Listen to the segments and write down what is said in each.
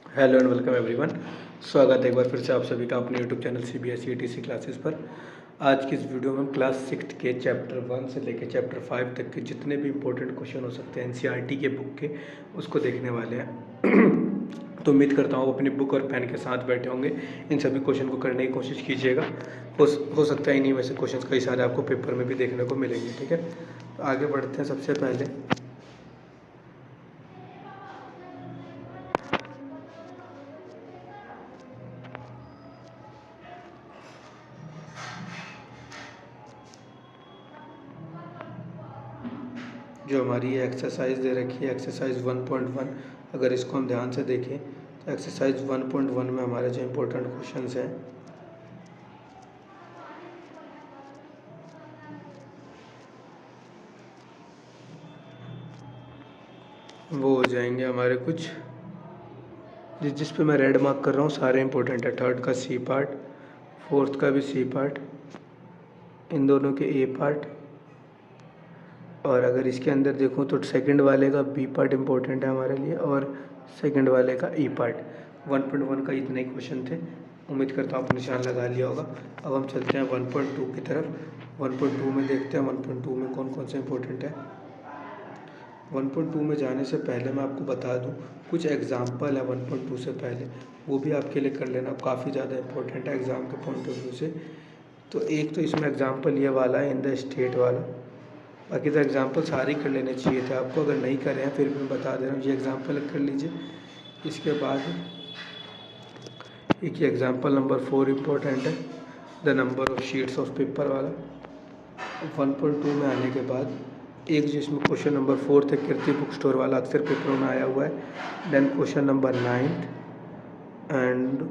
Hello and welcome everyone. स्वागत है एक बार फिर से आप सभी का अपने YouTube channel CBSE ETC classes पर। आज की इस वीडियो में हम क्लास 6 के चैप्टर 1 से लेकर चैप्टर 5 तक के जितने भी इंपॉर्टेंट क्वेश्चन हो सकते हैं NCERT के बुक के, उसको देखने वाले हैं। तो उम्मीद करता हूँ अपनी बुक और पेन के साथ बैठे होंगे, इन सभी क्वेश्चन को करने की कोशिश कीजिएगा। हो सकता है इन्हीं में से क्वेश्चन कई सारे आपको पेपर में भी देखने को मिलेंगे। ठीक है, तो आगे बढ़ते हैं। सबसे पहले जो हमारी ये एक्सरसाइज दे रखी है, एक्सरसाइज 1.1, अगर इसको हम ध्यान से देखें तो एक्सरसाइज 1.1 में हमारे जो इम्पोर्टेंट क्वेश्चंस हैं वो हो जाएंगे हमारे कुछ जिस पे मैं रेड मार्क कर रहा हूँ सारे इंपॉर्टेंट है। थर्ड का सी पार्ट, फोर्थ का भी सी पार्ट, इन दोनों के ए पार्ट, और अगर इसके अंदर देखूँ तो सेकंड वाले का बी पार्ट इम्पोर्टेंट है हमारे लिए, और सेकंड वाले का ई पार्ट। 1.1 का इतने ही क्वेश्चन थे। उम्मीद करता हूँ आप निशान लगा लिया होगा। अब हम चलते हैं 1.2 की तरफ। 1.2 में देखते हैं 1.2 में कौन कौन से इम्पोर्टेंट है। 1.2 में जाने से पहले मैं आपको बता दूं कुछ एग्जाम्पल है 1.2 से पहले, वो भी आपके लिए कर लेना, काफ़ी ज़्यादा इम्पोर्टेंट है एग्ज़ाम के पॉइंट ऑफ व्यू से। तो एक तो इसमें एग्जाम्पल ये वाला है इन द स्टेट वाला, बाकी तो एग्जाम्पल सारे कर लेने चाहिए थे आपको। अगर नहीं करे हैं फिर भी मैं बता दे रहा हूँ, ये एग्जाम्पल कर लीजिए। इसके बाद एक एग्जाम्पल नंबर 4 इम्पोर्टेंट है, the number of sheets of paper वाला। 1.2 में आने के बाद एक जिसमें क्वेश्चन नंबर 4 थे, कीर्ति बुक स्टोर वाला, अक्सर पेपरों में आया हुआ है। Then question number 9 and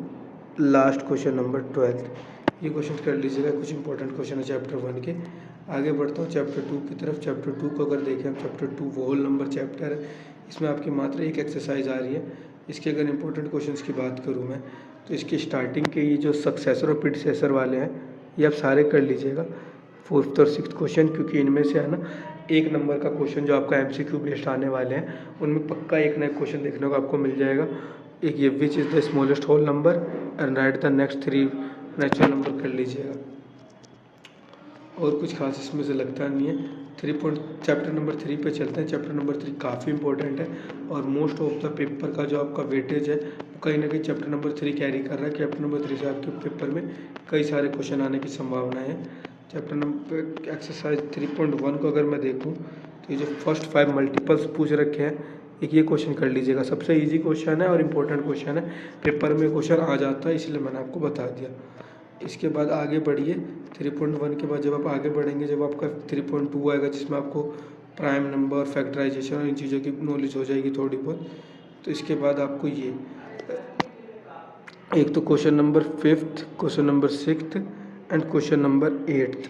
last question number 12। ये क्वेश्चन कर लीजिएगा, कुछ इंपॉर्टेंट क्वेश्चन है चैप्टर 1 के। आगे बढ़ता हूँ चैप्टर 2 की तरफ। चैप्टर 2 को अगर देखें हम, चैप्टर 2 वो होल नंबर चैप्टर है। इसमें आपकी मात्र एक एक्सरसाइज आ रही है। इसके अगर इंपॉर्टेंट क्वेश्चंस की बात करूँ मैं, तो इसकी स्टार्टिंग के ये जो सक्सेसर और प्रीडिसेसर वाले हैं ये आप सारे कर लीजिएगा, 4th और 6th क्वेश्चन, क्योंकि इनमें से है ना 1 नंबर का क्वेश्चन जो आपका MCQ बेस्ड आने वाले हैं उनमें पक्का एक नया क्वेश्चन देखने को आपको मिल जाएगा। एक ये which is the smallest whole number and write the next 3 natural number कर लीजिएगा। और कुछ खास इसमें से लगता नहीं है। चैप्टर नंबर 3 पे चलते हैं। चैप्टर नंबर 3 काफ़ी इंपॉर्टेंट है और मोस्ट ऑफ द पेपर का जो आपका वेटेज है वो कहीं ना कहीं चैप्टर नंबर 3 कैरी कर रहा है। चैप्टर नंबर 3 से आपके पेपर में कई सारे क्वेश्चन आने की संभावना है। चैप्टर नंबर एक्सरसाइज 3.1 को अगर मैं देखूँ तो ये जो फर्स्ट 5 मल्टीपल्स पूछ रखे हैं, एक ये क्वेश्चन कर लीजिएगा। सबसे ईजी क्वेश्चन है और इम्पोर्टेंट क्वेश्चन है, पेपर में क्वेश्चन आ जाता है, इसलिए मैंने आपको बता दिया। इसके बाद आगे बढ़िए 3.1 के बाद जब आप आगे बढ़ेंगे, जब आपका 3.2 आएगा जिसमें आपको प्राइम नंबर, फैक्टराइजेशन और इन चीज़ों की नॉलेज हो जाएगी थोड़ी बहुत। तो इसके बाद आपको ये एक तो question number 5th, question number 6th and question number 8th,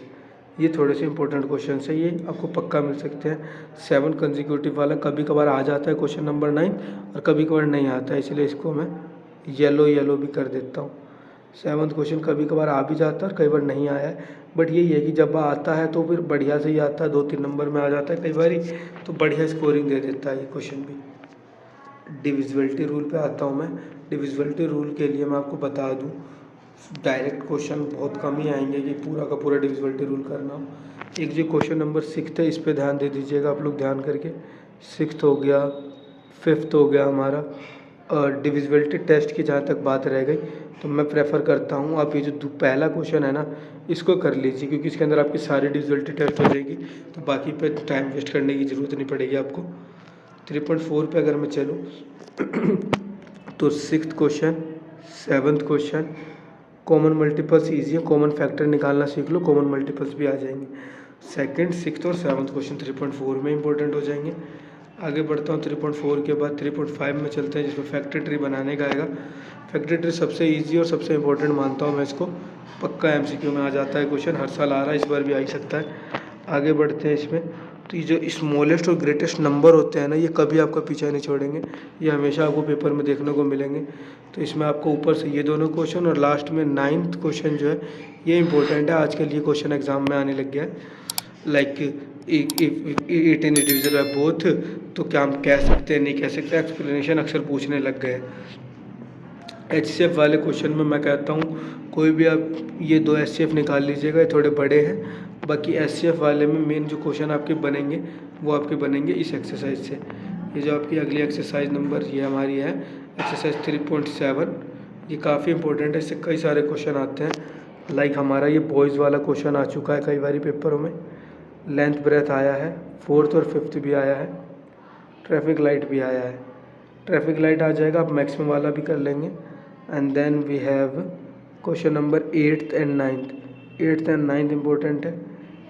ये थोड़े से इंपॉर्टेंट क्वेश्चन है, ये आपको पक्का मिल सकते हैं। 7 कंसेक्यूटिव वाला कभी कभार आ जाता है क्वेश्चन नंबर 9 और कभी कभार नहीं आता है, इसलिए इसको मैं येलो भी कर देता हूँ। 7th क्वेश्चन कभी कभार आ भी जाता है और कई बार नहीं आया है, बट यही है कि जब आता है तो फिर बढ़िया से ही आता है, 2-3 नंबर में आ जाता है कई बार ही, तो बढ़िया स्कोरिंग दे देता है ये क्वेश्चन भी। डिविजिबिलिटी रूल पे आता हूँ मैं। डिविजिबिलिटी रूल के लिए मैं आपको बता दूँ, डायरेक्ट क्वेश्चन बहुत कम ही आएंगे कि पूरा का पूरा डिविजिबिलिटी रूल करना हो। एक जो क्वेश्चन नंबर 6 है इस पे ध्यान दे दीजिएगा आप लोग ध्यान करके। 6th हो गया, 5th हो गया हमारा। और डिविजिबिलिटी टेस्ट की जहाँ तक बात रह गई तो मैं प्रेफर करता हूँ आप ये जो पहला क्वेश्चन है ना इसको कर लीजिए, क्योंकि इसके अंदर आपकी सारी डिविजिबिलिटी टेस्ट हो जाएगी, तो बाकी पे टाइम वेस्ट करने की ज़रूरत नहीं पड़ेगी आपको। 3.4 पे अगर मैं चलूँ तो 6th question, 7th question, common multiples easy है, कॉमन फैक्टर निकालना सीख लो, कॉमन मल्टीपल्स भी आ जाएंगे। 2nd, 6th और 7th क्वेश्चन 3.4 में इंपॉर्टेंट हो जाएंगे। आगे बढ़ता हूँ 3.4 के बाद 3.5 में चलते हैं, जिसमें फैक्टर ट्री बनाने का आएगा। फैक्टर ट्री सबसे ईजी और सबसे इंपॉर्टेंट मानता हूँ मैं इसको, पक्का MCQ में आ जाता है क्वेश्चन, हर साल आ रहा है, इस बार भी आ ही सकता है। आगे बढ़ते हैं इसमें, तो ये जो स्मॉलेस्ट और ग्रेटेस्ट नंबर होते हैं ना ये कभी आपका पीछा नहीं छोड़ेंगे, ये हमेशा आपको पेपर में देखने को मिलेंगे। तो इसमें आपको ऊपर से ये दोनों क्वेश्चन और लास्ट में 9th क्वेश्चन जो है ये इंपॉर्टेंट है, आजकल ये क्वेश्चन एग्जाम में आने लग गया है। Like 18 is divisible by both, तो क्या हम कह सकते हैं, नहीं कह सकते, एक्सप्लेनेशन अक्सर पूछने लग गए। HCF वाले क्वेश्चन में मैं कहता हूँ कोई भी आप ये 2 HCF निकाल लीजिएगा, ये थोड़े बड़े हैं। बाकी HCF वाले में मेन जो क्वेश्चन आपके बनेंगे वो आपके बनेंगे इस एक्सरसाइज से। ये जो आपकी अगली एक्सरसाइज नंबर ये हमारी है एक्सरसाइज 3.7। ये काफ़ी इंपॉर्टेंट है, इससे कई सारे क्वेश्चन आते हैं। लाइक हमारा ये बॉयज़ वाला क्वेश्चन आ चुका है कई बार पेपरों में। लेंथ ब्रेथ आया है, 4th और 5th भी आया है, ट्रैफिक लाइट भी आया है। ट्रैफिक लाइट आ जाएगा, आप मैक्सिमम वाला भी कर लेंगे। And then we have question number 8th and 9th। 8th and 9th important है।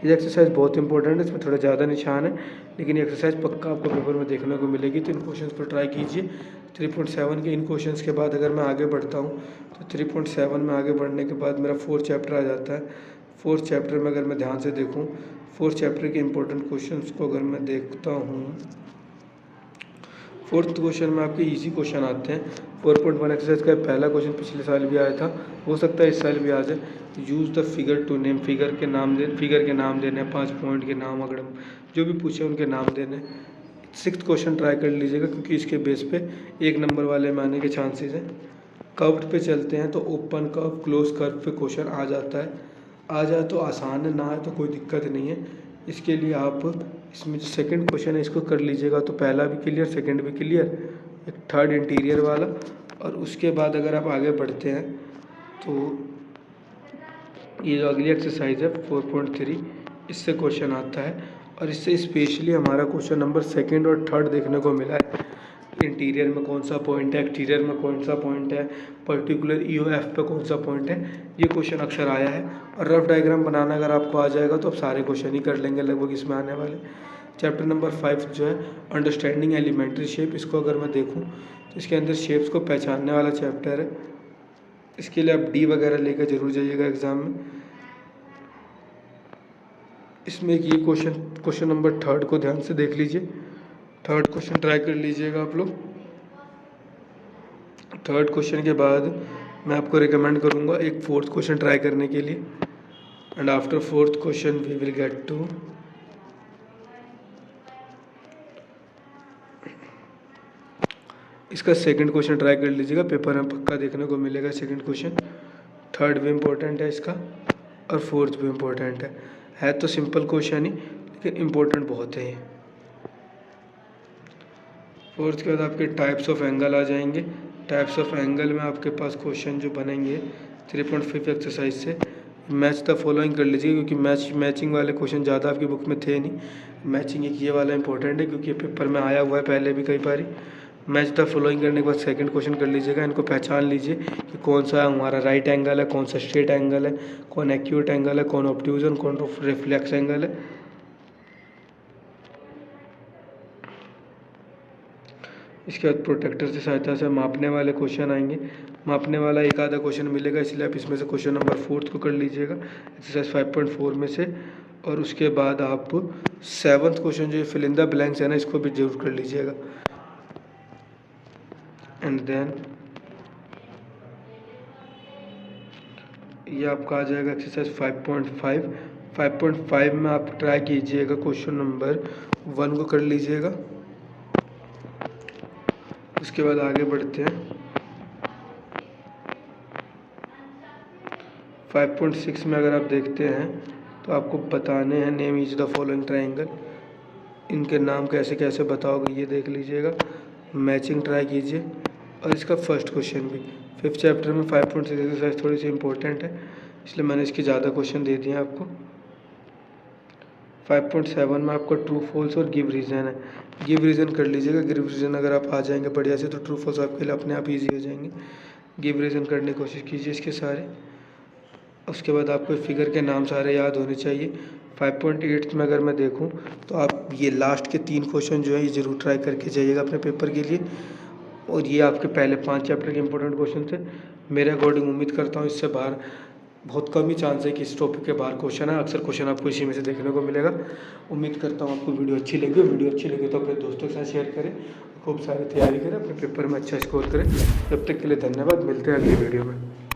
ये एक्सरसाइज बहुत इंपॉर्टेंट है, इसमें थोड़ा ज़्यादा निशान है, लेकिन ये एक्सरसाइज पक्का आपको पेपर में देखने को मिलेगी। तो इन क्वेश्चंस पर ट्राई कीजिए। 3.7 के इन क्वेश्चंस के बाद अगर मैं आगे बढ़ता हूँ तो 3.7 में आगे बढ़ने के बाद मेरा 4th चैप्टर आ जाता है। 4th चैप्टर में अगर मैं ध्यान से देखूँ, 4th चैप्टर के इंपॉर्टेंट क्वेश्चंस को अगर मैं देखता हूँ, 4th क्वेश्चन में आपके इजी क्वेश्चन आते हैं। 4.1 एक्सरसाइज का पहला क्वेश्चन पिछले साल भी आया था, हो सकता है इस साल भी आ जाए। Use the figure to name, figure के नाम देने, 5 पॉइंट के नाम, अगर जो भी पूछे उनके नाम देने। 6th क्वेश्चन ट्राई कर लीजिएगा, क्योंकि इसके बेस पे 1 नंबर वाले में आने के चांसेस हैं। कर्व पे चलते हैं तो ओपन कर्व, क्लोज कर्व पे क्वेश्चन आ जाता है। आ जाए तो आसान है, ना आए तो कोई दिक्कत नहीं है। इसके लिए आप इसमें जो सेकंड क्वेश्चन है इसको कर लीजिएगा, तो पहला भी क्लियर, सेकंड भी क्लियर, एक थर्ड इंटीरियर वाला। और उसके बाद अगर आप आगे बढ़ते हैं तो ये जो अगली एक्सरसाइज है 4.3, इससे क्वेश्चन आता है। और इससे स्पेशली हमारा क्वेश्चन नंबर 2nd और 3rd देखने को मिला है। इंटीरियर में कौन सा पॉइंट है, एक्सटीरियर में कौन सा पॉइंट है, पर्टिकुलर EOF पे कौन सा पॉइंट है, ये क्वेश्चन अक्सर आया है। और रफ डायग्राम बनाना अगर आपको आ जाएगा तो आप सारे क्वेश्चन ही कर लेंगे लगभग इसमें आने वाले। चैप्टर नंबर 5 जो है अंडरस्टैंडिंग एलिमेंट्री शेप, इसको अगर मैं देखूँ तो इसके अंदर शेप्स को पहचानने वाला चैप्टर है। इसके लिए आप D वगैरह लेकर जरूर जाइएगा एग्ज़ाम में। इसमें एक ये क्वेश्चन नंबर 3rd को ध्यान से देख लीजिए। 3rd क्वेश्चन ट्राई कर लीजिएगा आप लोग। 3rd क्वेश्चन के बाद मैं आपको रिकमेंड करूँगा एक 4th क्वेश्चन ट्राई करने के लिए। And after 4th question we will get to इसका 2nd क्वेश्चन ट्राई कर लीजिएगा, पेपर में पक्का देखने को मिलेगा 2nd क्वेश्चन। 3rd भी इम्पोर्टेंट है इसका, और 4th भी इम्पोर्टेंट है तो सिंपल क्वेश्चन ही, लेकिन इम्पोर्टेंट बहुत है ये। 4th के बाद आपके टाइप्स ऑफ एंगल आ जाएंगे। टाइप्स ऑफ एंगल में आपके पास क्वेश्चन जो बनेंगे 3.5 एक्सरसाइज से, मैच द फॉलोइंग कर लीजिए, क्योंकि मैचिंग वाले क्वेश्चन ज़्यादा आपकी बुक में थे नहीं। मैचिंग एक ये वाला इंपॉर्टेंट है, क्योंकि ये पेपर में आया हुआ है पहले भी कई बार। मैच द फॉलोइंग करने के बाद 2nd क्वेश्चन कर लीजिएगा। इनको पहचान लीजिए कि कौन सा हमारा राइट एंगल है, कौन सा स्ट्रेट एंगल है, कौन एक्यूट एंगल है, कौन ऑब्ट्यूजन, कौन रिफ्लेक्स एंगल है। इसके बाद प्रोटेक्टर की सहायता से मापने वाले क्वेश्चन आएंगे। मापने वाला एक आधा क्वेश्चन मिलेगा, इसलिए आप इसमें से क्वेश्चन नंबर 4th को कर लीजिएगा एक्सरसाइज 5.4 में से। और उसके बाद आप 7th क्वेश्चन जो फिल इन द ब्लैंक्स है ना, इसको भी जरूर कर लीजिएगा। एंड देन ये आपका आ जाएगा एक्सरसाइज 5.5। 5.5 में आप ट्राई कीजिएगा क्वेश्चन नंबर 1 को कर लीजिएगा। उसके बाद आगे बढ़ते हैं 5.6 में। अगर आप देखते हैं तो आपको बताने हैं name each the following triangle. इनके नाम कैसे कैसे बताओगे ये देख लीजिएगा। मैचिंग ट्राई कीजिए। और इसका फर्स्ट क्वेश्चन भी 5th चैप्टर में 5.6 एक्सरसाइज थोड़ी सी इंपॉर्टेंट है, इसलिए मैंने इसके ज़्यादा क्वेश्चन दे दिए आपको। 5.7 में आपको ट्रू फॉल्स और गिव रीज़न है। गिव रीज़न कर लीजिएगा। गिव रीज़न अगर आप आ जाएंगे बढ़िया से तो ट्रू फॉल्स आपके लिए अपने आप ईजी हो जाएंगे। गिव रीज़न करने की कोशिश कीजिए इसके सारे। उसके बाद आपको फिगर के नाम सारे याद होने चाहिए। 5.8 में अगर मैं देखूं तो आप ये लास्ट के 3 क्वेश्चन जो है ये ज़रूर ट्राई करके जाइएगा अपने पेपर के लिए। और ये आपके पहले 5 चैप्टर के इंपॉर्टेंट क्वेश्चन थे। मेरे अकॉर्डिंग उम्मीद करता हूँ इससे बाहर बहुत कम ही चांस है कि इस टॉपिक के बाहर क्वेश्चन है। अक्सर क्वेश्चन आपको इसी में से देखने को मिलेगा। उम्मीद करता हूँ आपको वीडियो अच्छी लगी। वीडियो अच्छी लगी तो अपने दोस्तों के साथ शेयर करें, खूब सारी तैयारी करें, अपने पेपर में अच्छा स्कोर करें। तब तक के लिए धन्यवाद। मिलते हैं अगली वीडियो में।